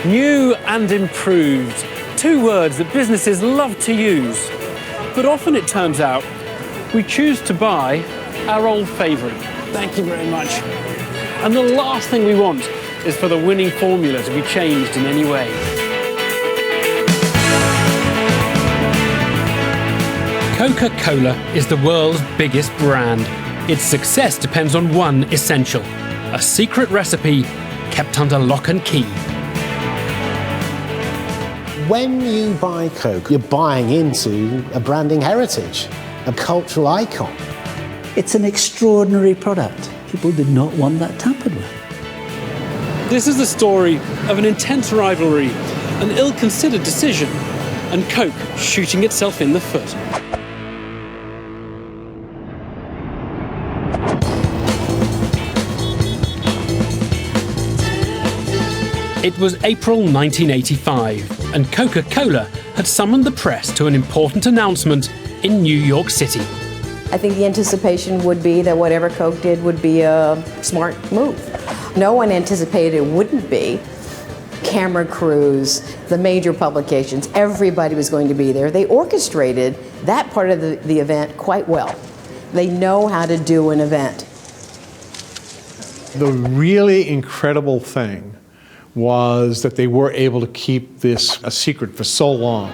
New and improved. Two words that businesses love to use. But often it turns out we choose to buy our old favourite. Thank you very much. And the last thing we want is for the winning formula to be changed in any way. Coca-Cola is the world's biggest brand. Its success depends on one essential: a secret recipe kept under lock and key. When you buy Coke, you're buying into a branding heritage, a cultural icon. It's an extraordinary product. People did not want that tampered with. This is the story of an intense rivalry, an ill-considered decision, and Coke shooting itself in the foot. It was April 1985, and Coca-Cola had summoned the press to an important announcement in New York City. I think the anticipation would be that whatever Coke did would be a smart move. No one anticipated it wouldn't be. Camera crews, the major publications, everybody was going to be there. They orchestrated that part of the event quite well. They know how to do an event. The really incredible thing was that they were able to keep this a secret for so long.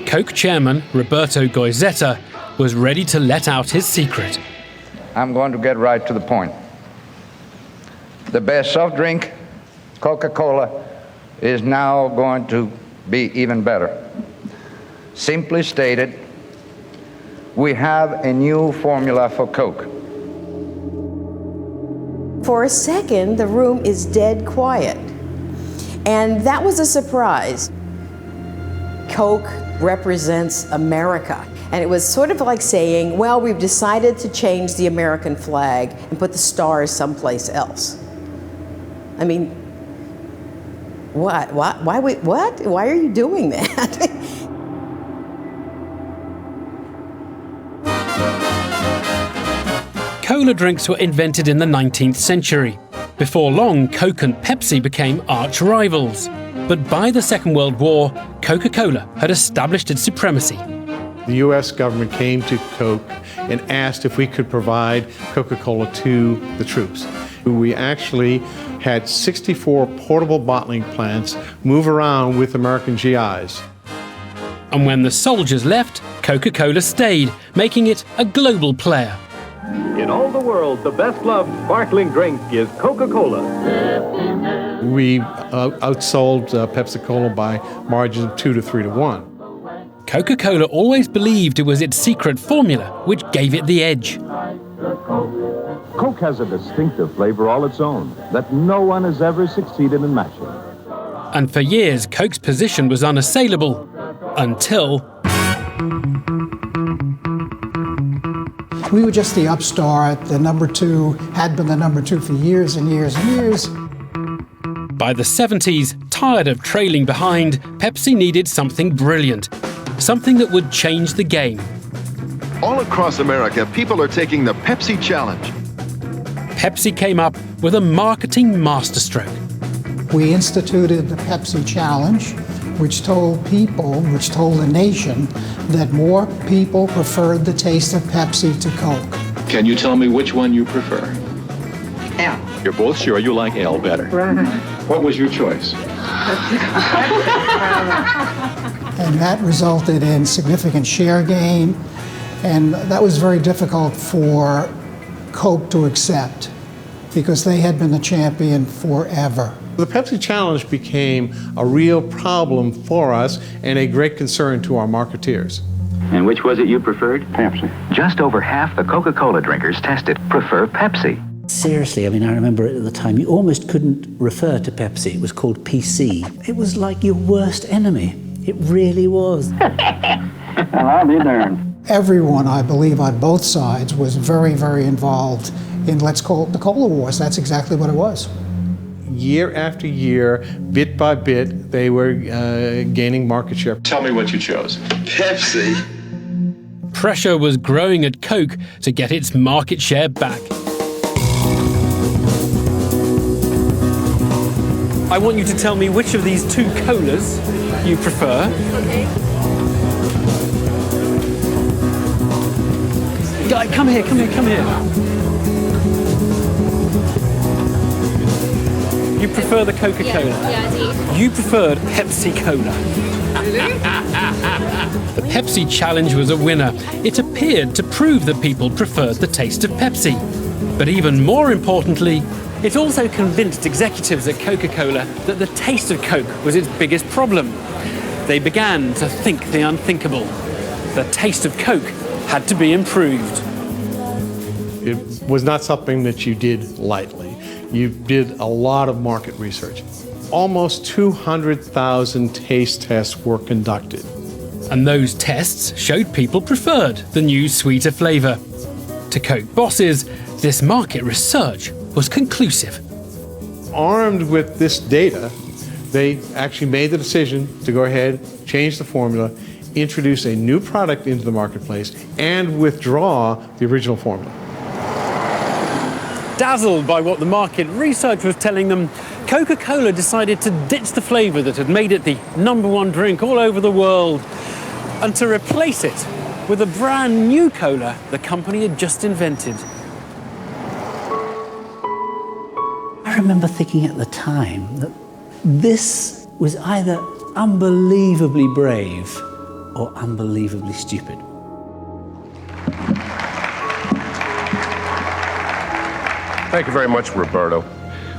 Coke chairman Roberto Goizueta was ready to let out his secret. I'm going to get right to the point. The best soft drink, Coca-Cola, is now going to be even better. Simply stated, we have a new formula for Coke. For a second, the room is dead quiet. And that was a surprise. Coke represents America. And it was sort of like saying, well, we've decided to change the American flag and put the stars someplace else. I mean, what? Why are you doing that? Cola drinks were invented in the 19th century. Before long, Coke and Pepsi became arch rivals. But by the Second World War, Coca-Cola had established its supremacy. The US government came to Coke and asked if we could provide Coca-Cola to the troops. We actually had 64 portable bottling plants move around with American GIs. And when the soldiers left, Coca-Cola stayed, making it a global player. In all the world, the best-loved sparkling drink is Coca-Cola. We outsold Pepsi-Cola by margins of 2 to 3 to 1. Coca-Cola always believed it was its secret formula which gave it the edge. Coke has a distinctive flavor all its own that no one has ever succeeded in matching. And for years, Coke's position was unassailable, until we were just the upstart. The number two had been the number two for years and years and years. By the 70s, tired of trailing behind, Pepsi needed something brilliant, something that would change the game. All across America, people are taking the Pepsi Challenge. Pepsi came up with a marketing masterstroke. We instituted the Pepsi Challenge, which told the nation that more people preferred the taste of Pepsi to Coke. Can you tell me which one you prefer? L. You're both sure you like L better. Right. What was your choice? And that resulted in significant share gain, and that was very difficult for Coke to accept because they had been the champion forever. The Pepsi Challenge became a real problem for us and a great concern to our marketeers. And which was it you preferred? Pepsi. Just over half the Coca-Cola drinkers tested prefer Pepsi. Seriously, I mean, I remember it at the time. You almost couldn't refer to Pepsi. It was called PC. It was like your worst enemy. It really was. Well, I'll be darned. Everyone, I believe, on both sides was very, very involved in, let's call it the Cola Wars. That's exactly what it was. Year after year, bit by bit, they were gaining market share. Tell me what you chose. Pepsi. Pressure was growing at Coke to get its market share back. I want you to tell me which of these two colas you prefer. Okay. Guy, come here, come here, come here. You prefer the Coca-Cola? Yeah, I do. You preferred Pepsi-Cola. The Pepsi challenge was a winner. It appeared to prove that people preferred the taste of Pepsi. But even more importantly, it also convinced executives at Coca-Cola that the taste of Coke was its biggest problem. They began to think the unthinkable. The taste of Coke had to be improved. It was not something that you did lightly. You did a lot of market research. Almost 200,000 taste tests were conducted. And those tests showed people preferred the new sweeter flavour. To Coke bosses, this market research was conclusive. Armed with this data, they actually made the decision to go ahead, change the formula, introduce a new product into the marketplace, and withdraw the original formula. Dazzled by what the market research was telling them, Coca-Cola decided to ditch the flavour that had made it the #1 drink all over the world and to replace it with a brand new cola the company had just invented. I remember thinking at the time that this was either unbelievably brave or unbelievably stupid. Thank you very much, Roberto.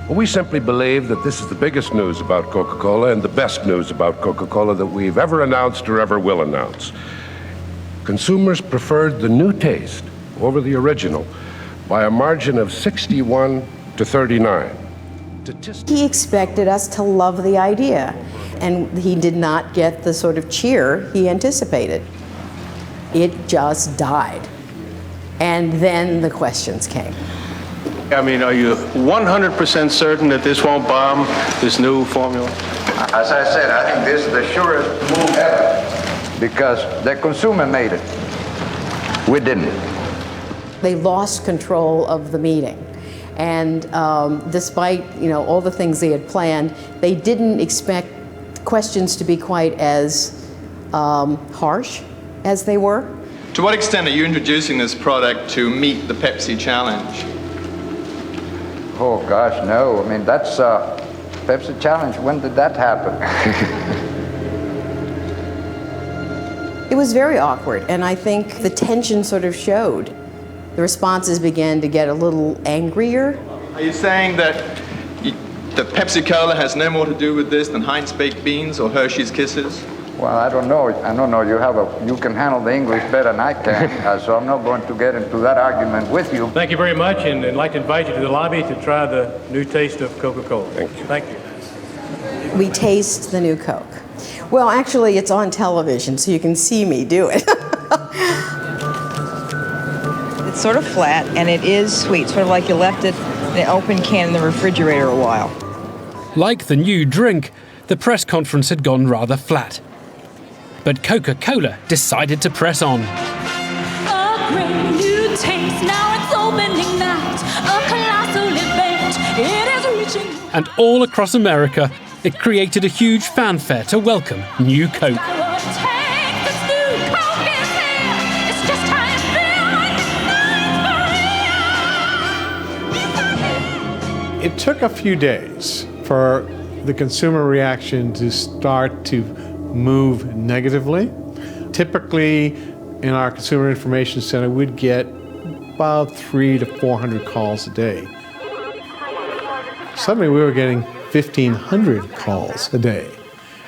Well, we simply believe that this is the biggest news about Coca-Cola and the best news about Coca-Cola that we've ever announced or ever will announce. Consumers preferred the new taste over the original by a margin of 61 to 39. He expected us to love the idea, and he did not get the sort of cheer he anticipated. It just died. And then the questions came. I mean, are you 100% certain that this won't bomb, this new formula? As I said, I think this is the surest move ever because the consumer made it. We didn't. They lost control of the meeting. And despite all the things they had planned, they didn't expect questions to be quite as harsh as they were. To what extent are you introducing this product to meet the Pepsi challenge? Oh gosh, no. I mean, that's Pepsi challenge. When did that happen? It was very awkward, and I think the tension sort of showed. The responses began to get a little angrier. Are you saying that Pepsi-Cola has no more to do with this than Heinz baked beans or Hershey's Kisses? Well, I don't know. I don't know. You can handle the English better than I can, so I'm not going to get into that argument with you. Thank you very much, and I'd like to invite you to the lobby to try the new taste of Coca-Cola. Thank you. Thank you. We taste the new Coke. Well, actually, it's on television, so you can see me do it. It's sort of flat, and it is sweet, sort of like you left it in an open can in the refrigerator a while. Like the new drink, the press conference had gone rather flat. But Coca-Cola decided to press on. A great new taste, now it's opening night. A colossal event, it is reaching. And all across America, it created a huge fanfare to welcome new Coke. It took a few days for the consumer reaction to start to move negatively. Typically, in our Consumer Information Center, we'd get about 300 to 400 calls a day. Suddenly, we were getting 1,500 calls a day.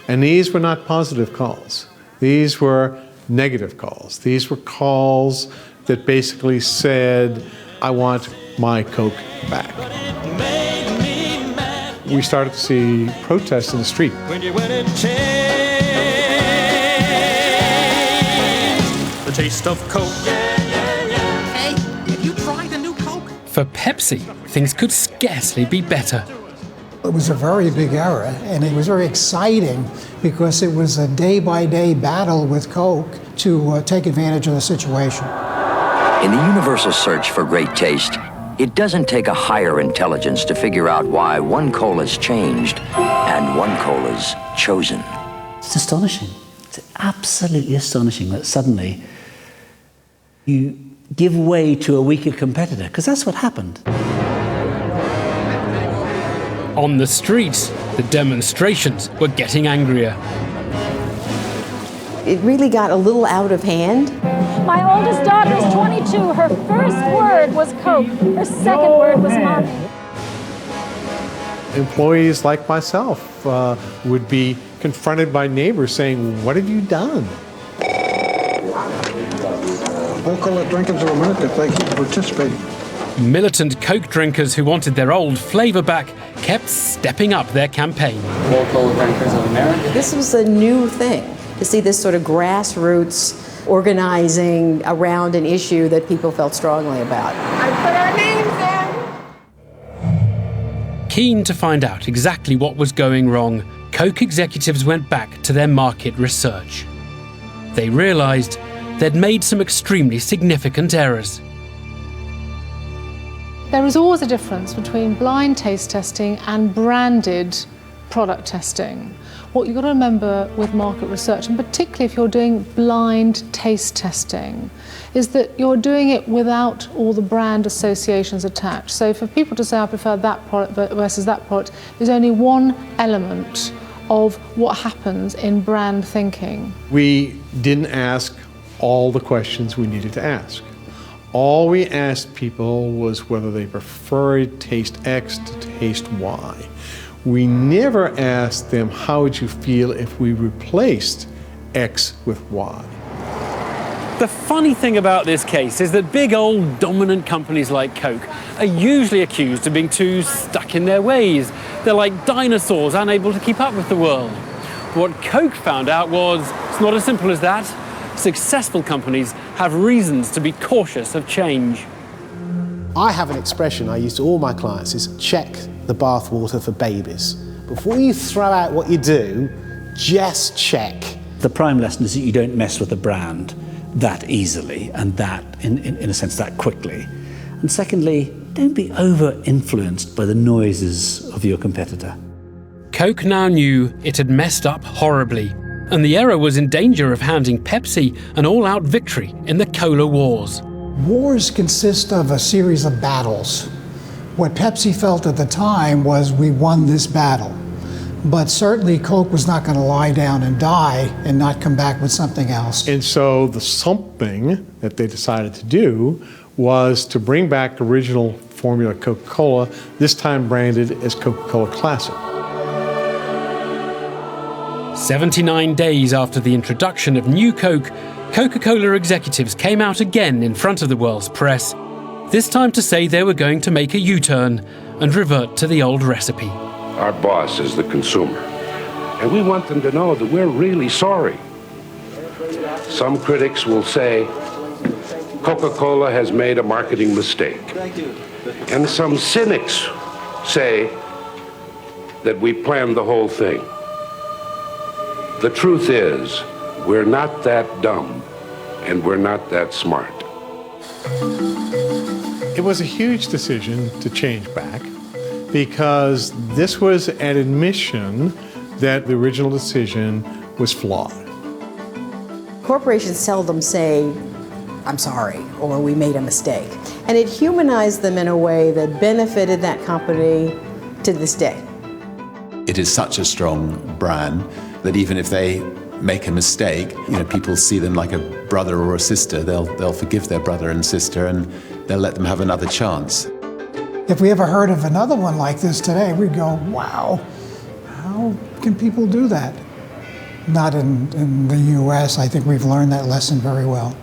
And these were not positive calls. These were negative calls. These were calls that basically said, I want my Coke back. We started to see protests in the street. The taste of Coke. Hey, have you tried the new Coke? For Pepsi, things could scarcely be better. It was a very big era, and it was very exciting because it was a day-by-day battle with Coke to take advantage of the situation. In the universal search for great taste, It doesn't take a higher intelligence to figure out why one cola's changed and one cola's chosen. It's astonishing. It's absolutely astonishing that suddenly you give way to a weaker competitor, because that's what happened. On the streets, the demonstrations were getting angrier. It really got a little out of hand. My oldest daughter is 22. Her first word was Coke. Her second word was Mommy. Employees like myself would be confronted by neighbors saying, "What have you done?" Coca-Cola drinkers of America, thank you for participating. Militant Coke drinkers who wanted their old flavour back kept stepping up their campaign. Coca-Cola drinkers of America. This was a new thing, to see this sort of grassroots organizing around an issue that people felt strongly about. I put our names in. Keen to find out exactly what was going wrong, Coke executives went back to their market research. They realised they'd made some extremely significant errors. There is always a difference between blind taste testing and branded product testing. What you've got to remember with market research, and particularly if you're doing blind taste testing, is that you're doing it without all the brand associations attached. So for people to say, I prefer that product versus that product, there's only one element of what happens in brand thinking. We didn't ask all the questions we needed to ask. All we asked people was whether they preferred taste X to taste Y. We never asked them, how would you feel if we replaced X with Y? The funny thing about this case is that big old dominant companies like Coke are usually accused of being too stuck in their ways. They're like dinosaurs, unable to keep up with the world. What Coke found out was it's not as simple as that. Successful companies have reasons to be cautious of change. I have an expression I use to all my clients is check the bathwater for babies. Before you throw out what you do, just check. The prime lesson is that you don't mess with a brand that easily and that, in a sense, that quickly. And secondly, don't be over-influenced by the noises of your competitor. Coke now knew it had messed up horribly, and the error was in danger of handing Pepsi an all-out victory in the cola wars. Wars consist of a series of battles. What Pepsi felt at the time was we won this battle. But certainly Coke was not going to lie down and die and not come back with something else. And so the something that they decided to do was to bring back original formula Coca-Cola, this time branded as Coca-Cola Classic. 79 days after the introduction of New Coke, Coca-Cola executives came out again in front of the world's press, this time to say they were going to make a U-turn and revert to the old recipe. Our boss is the consumer, and we want them to know that we're really sorry. Some critics will say Coca-Cola has made a marketing mistake. And some cynics say that we planned the whole thing. The truth is, we're not that dumb, and we're not that smart. It was a huge decision to change back because this was an admission that the original decision was flawed. Corporations seldom say, I'm sorry, or we made a mistake. And it humanized them in a way that benefited that company to this day. It is such a strong brand that even if they make a mistake, people see them like a brother or a sister. They'll forgive their brother and sister, and they'll let them have another chance. If we ever heard of another one like this today, we'd go, wow, how can people do that? Not in the US. I think we've learned that lesson very well.